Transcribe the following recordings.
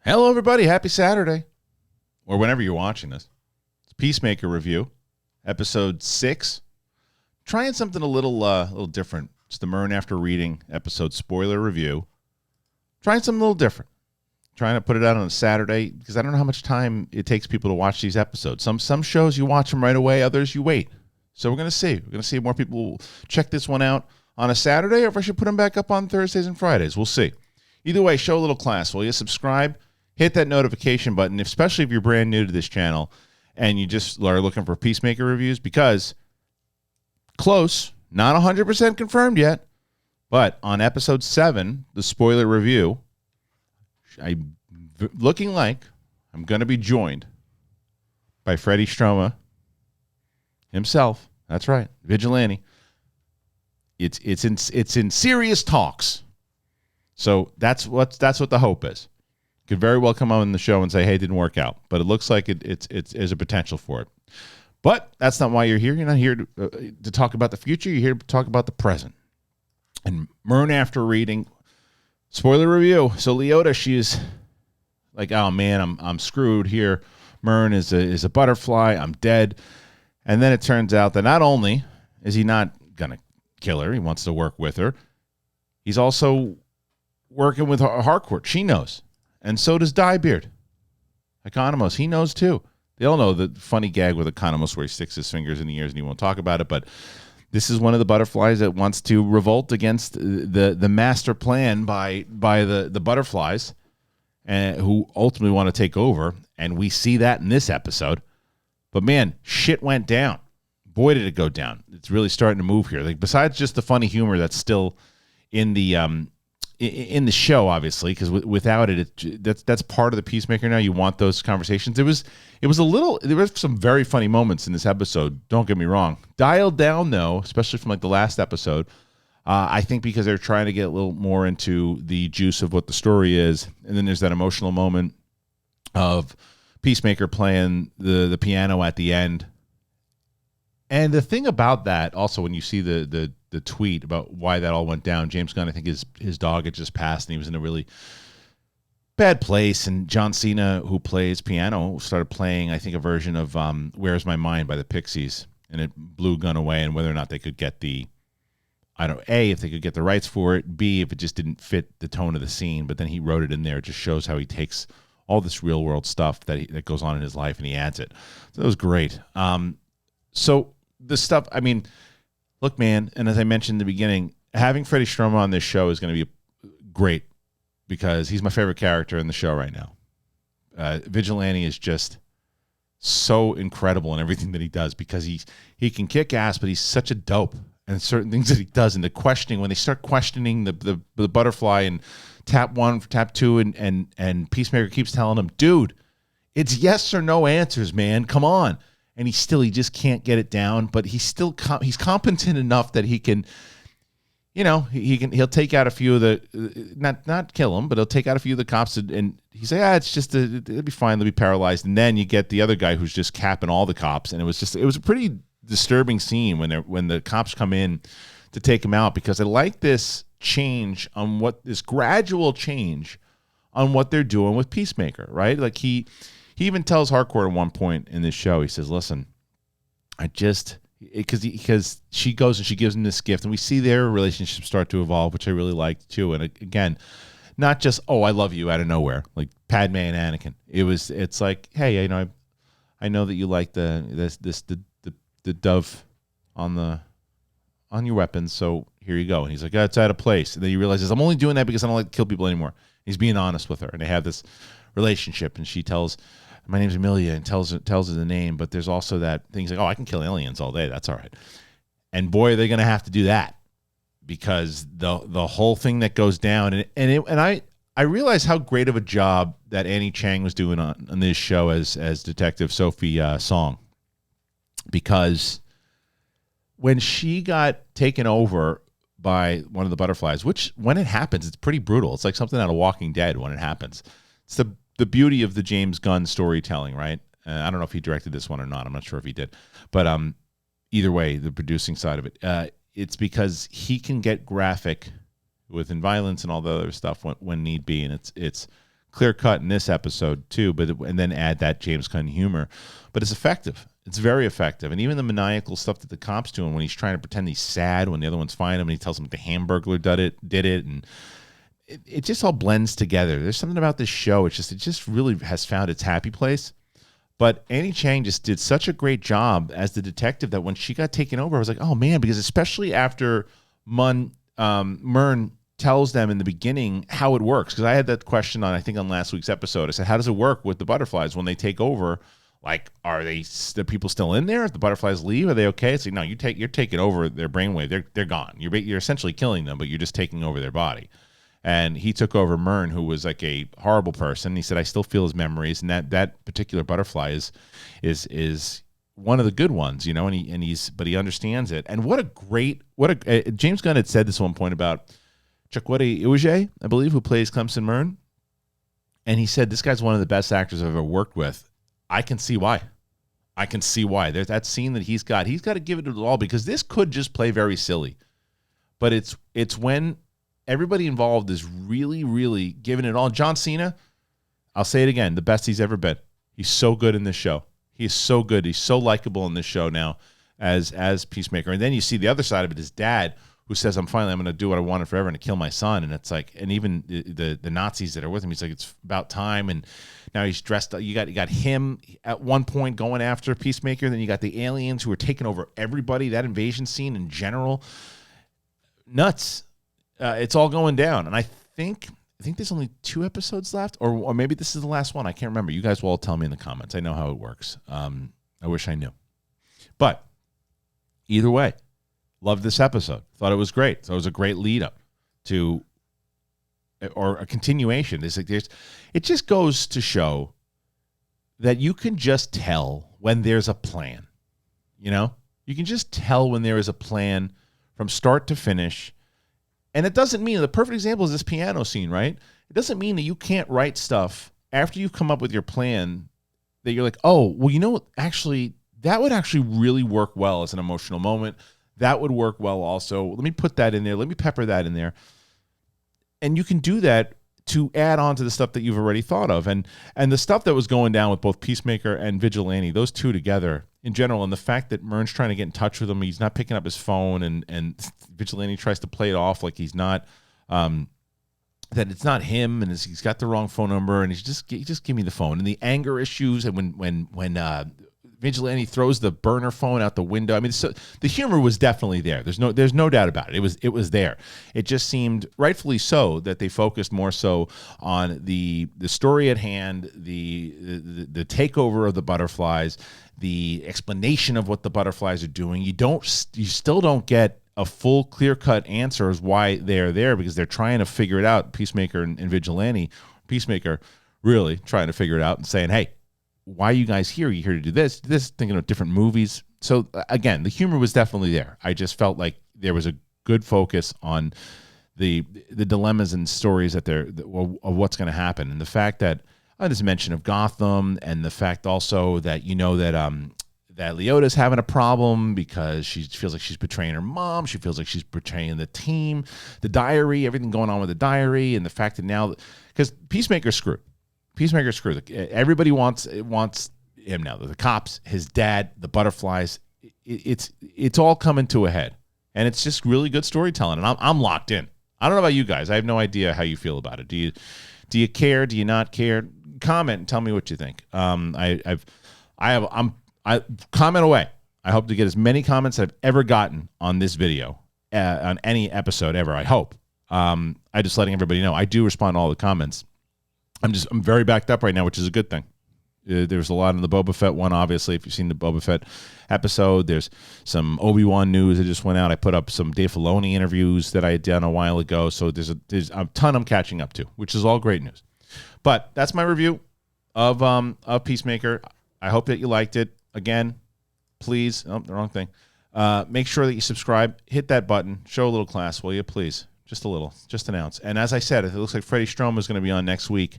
Hello, everybody. Happy Saturday. Or whenever you're watching this. It's Peacemaker review, episode 6. Trying something a little different. It's the Murn After Reading episode spoiler review. Trying something a little different. Trying to put it out on a Saturday because I don't know how much time it takes people to watch these episodes. Some shows you watch them right away, others you wait. So we're going to see. We're going to see if more people check this one out on a Saturday or if I should put them back up on Thursdays and Fridays. We'll see. Either way, show a little class. Will you subscribe? Hit that notification button, especially if you're brand new to this channel and you just are looking for Peacemaker reviews, because close, not 100% confirmed yet, but on episode 7, the spoiler review, looking like I'm going to be joined by Freddie Stroma himself. That's right, Vigilante. It's in serious talks. So that's what the hope is. Could very well come on the show and say, hey, it didn't work out. But it looks like there's a potential for it. But that's not why you're here. You're not here to talk about the future. You're here to talk about the present. And Murn After Reading, spoiler review. So Leota, she's like, oh, man, I'm screwed here. Murn is a butterfly. I'm dead. And then it turns out that not only is he not going to kill her, he wants to work with her, he's also working with Harcourt. She knows. And so does Diebeard. Economos, he knows too. They all know the funny gag with Economos where he sticks his fingers in the ears and he won't talk about it, but this is one of the butterflies that wants to revolt against the master plan by the butterflies, who ultimately want to take over, and we see that in this episode. But man, shit went down. Boy, did it go down. It's really starting to move here. Like, besides just the funny humor that's still in the show, obviously, because without it, that's part of the Peacemaker now. You want those conversations. There were some very funny moments in this episode. Don't get me wrong. Dialed down though, especially from like the last episode. I think because they're trying to get a little more into the juice of what the story is, and then there's that emotional moment of Peacemaker playing the piano at the end. And the thing about that, also, when you see the tweet about why that all went down, James Gunn, I think his dog had just passed and he was in a really bad place. And John Cena, who plays piano, started playing, I think, a version of Where's My Mind by the Pixies. And it blew Gunn away, and whether or not they could get if they could get the rights for it, B, if it just didn't fit the tone of the scene. But then he wrote it in there. It just shows how he takes all this real world stuff that goes on in his life and he adds it. So that was great. So the stuff, I mean, look, man, and as I mentioned in the beginning, having Freddie Stroma on this show is going to be great because he's my favorite character in the show right now. Vigilante is just so incredible in everything that he does because he can kick ass, but he's such a dope. And certain things that he does, and the questioning, when they start questioning the butterfly and tap 1, tap 2, and Peacemaker keeps telling him, dude, it's yes or no answers, man. Come on. And he just can't get it down, but he's competent enough that he can, he'll take out a few of the, not kill him, but he'll take out a few of the cops and he's like, it's just, it'll be fine. They'll be paralyzed. And then you get the other guy who's just capping all the cops. And it was a pretty disturbing scene when the cops come in to take him out, because I like this gradual change on what they're doing with Peacemaker, right? Like he even tells Harcourt at one point in this show, he says, listen, because she goes and she gives him this gift, and we see their relationship start to evolve, which I really liked too. And again, not just, oh, I love you out of nowhere, like Padme and Anakin. It's like, hey, I know that you like the dove on your weapons, so here you go. And he's like, it's out of place. And then he realizes, I'm only doing that because I don't like to kill people anymore. He's being honest with her, and they have this relationship, and she tells, my name's Amelia, and tells her the name, but there's also that thing. He's like, oh, I can kill aliens all day. That's all right. And boy, they're going to have to do that, because the whole thing that goes down, and I realize how great of a job that Annie Chang was doing on this show as Detective Sophie Song, because when she got taken over by one of the butterflies, which when it happens, it's pretty brutal. It's like something out of Walking Dead when it happens. It's the beauty of the James Gunn storytelling, right? I don't know if he directed this one or not. I'm not sure if he did. But either way, the producing side of it, it's because he can get graphic with violence and all the other stuff when need be, and it's clear cut in this episode too, and then add that James Gunn humor. But it's effective. It's very effective. And even the maniacal stuff that the cop's doing when he's trying to pretend he's sad when the other ones find him and he tells them the Hamburglar did it, and it just all blends together. There's something about this show. It just really has found its happy place. But Annie Chang just did such a great job as the detective that when she got taken over, I was like, oh man, because especially after Murn tells them in the beginning how it works. Because I had that question on last week's episode. I said, how does it work with the butterflies when they take over? Like, are the people still in there? If the butterflies leave, are they okay? It's like, no, you're taking over their brainwave. They're gone. You're essentially killing them, but you're just taking over their body. And he took over Murn, who was like a horrible person. He said, I still feel his memories, and that particular butterfly is one of the good ones, you know. And he understands it. And James Gunn had said this one point about Chiwetel Ejiofor, I believe, who plays Clemson Murn, and he said this guy's one of the best actors I've ever worked with. I can see why. There's that scene that he's got to give it all, because this could just play very silly, but it's when everybody involved is really, really giving it all. John Cena, I'll say it again, the best he's ever been. He's so good in this show. He's so good. He's so likable in this show now as Peacemaker. And then you see the other side of it, his dad, who says, I'm going to do what I wanted forever and to kill my son. And it's like, and even the Nazis that are with him, he's like, it's about time. And now he's dressed up. You got him at one point going after Peacemaker. Then you got the aliens who are taking over everybody. That invasion scene in general, nuts. It's all going down. And I think there's only 2 episodes left, or maybe this is the last one. I can't remember. You guys will all tell me in the comments. I know how it works. I wish I knew. But either way, loved this episode. Thought it was great. So it was a great lead up to, or a continuation. It just goes to show that you can just tell when there's a plan. You know, you can just tell when there is a plan from start to finish. And it doesn't mean, the perfect example is this piano scene, right? It doesn't mean that you can't write stuff after you've come up with your plan that you're like, oh, well, you know what? Actually, that would actually really work well as an emotional moment. That would work well also. Let me put that in there. Let me pepper that in there. And you can do that to add on to the stuff that you've already thought of. And the stuff that was going down with both Peacemaker and Vigilante, those two together in general, and the fact that Murn's trying to get in touch with him, he's not picking up his phone, and Vigilante tries to play it off like he's not, that it's not him, and he's got the wrong phone number, and he's just give me the phone. And the anger issues, and when Vigilante throws the burner phone out the window. I mean, so the humor was definitely there. There's no doubt about it. It was there. It just seemed, rightfully so, that they focused more so on the story at hand, the takeover of the butterflies, the explanation of what the butterflies are doing. You still don't get a full, clear-cut answer as why they're there, because they're trying to figure it out. Peacemaker and Vigilante. Peacemaker really trying to figure it out and saying, hey, why are you guys here? Are you here to do this, thinking of different movies? So again, the humor was definitely there. I just felt like there was a good focus on the dilemmas and stories of what's going to happen. And the fact that this mention of Gotham, and the fact also that, you know, that Leota's having a problem because she feels like she's betraying her mom. She feels like she's betraying the team, the diary, everything going on with the diary, and the fact that now, because Peacemaker's screwed. Everybody wants him now. The cops, his dad, the butterflies. It's all coming to a head, and it's just really good storytelling. And I'm locked in. I don't know about you guys. I have no idea how you feel about it. Do you care? Do you not care? Comment and tell me what you think. I comment away. I hope to get as many comments as I've ever gotten on this video, on any episode ever. I hope. I just letting everybody know I do respond to all the comments. I'm very backed up right now, which is a good thing. There's a lot in the Boba Fett one, obviously. If you've seen the Boba Fett episode, there's some Obi-Wan news that just went out. I put up some Dave Filoni interviews that I had done a while ago. So there's a ton I'm catching up to, which is all great news. But that's my review of Peacemaker. I hope that you liked it. Again, please, the wrong thing. Make sure that you subscribe. Hit that button. Show a little class, will you, please? Just a little, just an ounce. And as I said, it looks like Freddie Stroma is going to be on next week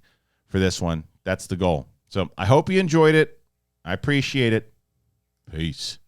for this one. That's the goal. So I hope you enjoyed it. I appreciate it. Peace.